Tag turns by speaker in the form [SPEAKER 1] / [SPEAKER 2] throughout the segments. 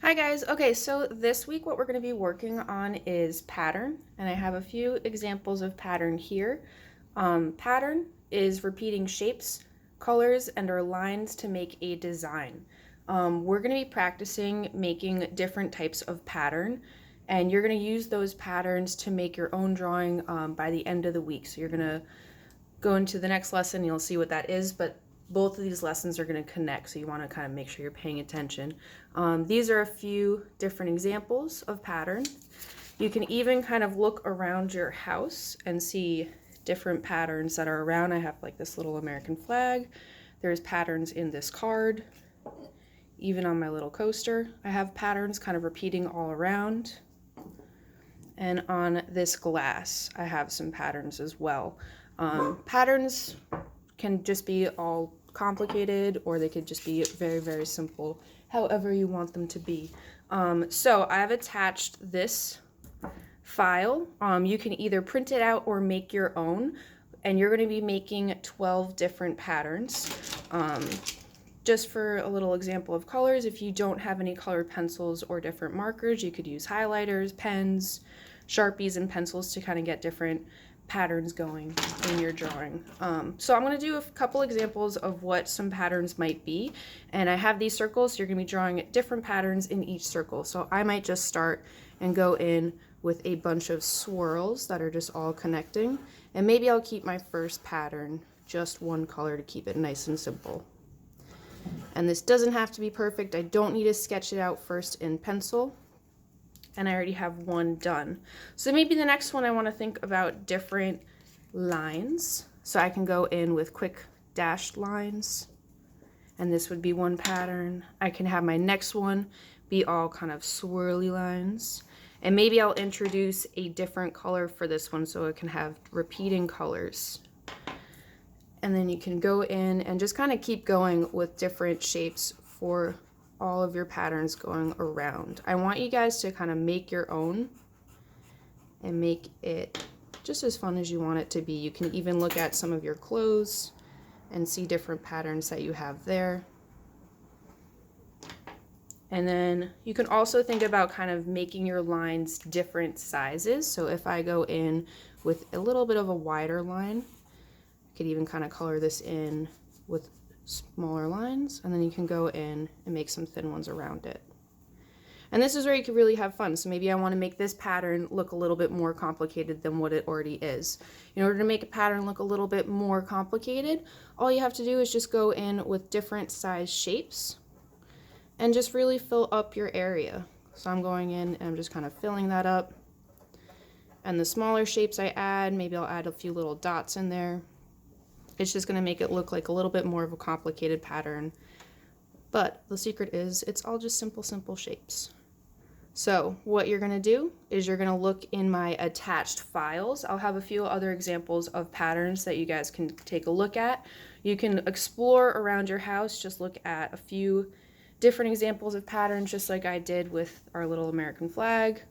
[SPEAKER 1] Hi guys. Okay, so this week what we're going to be working on is pattern, and I have a few examples of pattern here. Pattern is repeating shapes, colors, and or lines to make a design. We're going to be practicing making different types of pattern, and you're going to use those patterns to make your own drawing by the end of the week. So you're going to go into the next lesson, you'll see what that is, but both of these lessons are going to connect, so you want to kind of make sure you're paying attention. These are a few different examples of pattern. You can even kind of look around your house and see different patterns that are around. I have like this little American flag. There's patterns in this card. Even on my little coaster, I have patterns kind of repeating all around. And on this glass, I have some patterns as well. Patterns can just be all complicated, or they could just be very, very simple, however you want them to be. So I have attached this file. You can either print it out or make your own, and you're going to be making 12 different patterns. Just for a little example of colors, if you don't have any colored pencils or different markers, you could use highlighters, pens, Sharpies, and pencils to kind of get different patterns going in your drawing. So I'm going to do a couple examples of what some patterns might be, and I have these circles, so you're going to be drawing different patterns in each circle. So I might just start and go in with a bunch of swirls that are just all connecting, and maybe I'll keep my first pattern just one color to keep it nice and simple. And this doesn't have to be perfect. I don't need to sketch it out first in pencil, and I already have one done. So maybe the next one I want to think about different lines. So I can go in with quick dashed lines, and this would be one pattern. I can have my next one be all kind of swirly lines, and maybe I'll introduce a different color for this one so it can have repeating colors. And then you can go in and just kind of keep going with different shapes for all of your patterns going around. I want you guys to kind of make your own and make it just as fun as you want it to be. You can even look at some of your clothes and see different patterns that you have there. And then you can also think about kind of making your lines different sizes. So if I go in with a little bit of a wider line, I could even kind of color this in with smaller lines, and then you can go in and make some thin ones around it. And this is where you can really have fun. So maybe I want to make this pattern look a little bit more complicated than what it already is. In order to make a pattern look a little bit more complicated, all you have to do is just go in with different size shapes and just really fill up your area. So I'm going in and I'm just kind of filling that up. And the smaller shapes I add, maybe I'll add a few little dots in there. It's just going to make it look like a little bit more of a complicated pattern. But the secret is it's all just simple shapes. So what you're going to do is you're going to look in my attached files. I'll have a few other examples of patterns that you guys can take a look at. You can explore around your house, just look at a few different examples of patterns, just like I did with our little American flag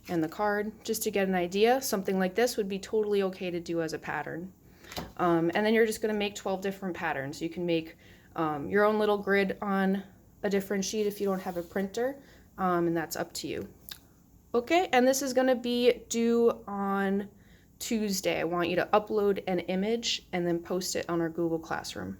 [SPEAKER 1] and the card, just to get an idea. Something like this would be totally okay to do as a pattern. And then you're just going to make 12 different patterns. You can make your own little grid on a different sheet if you don't have a printer, and that's up to you. Okay, and this is going to be due on Tuesday. I want you to upload an image and then post it on our Google Classroom.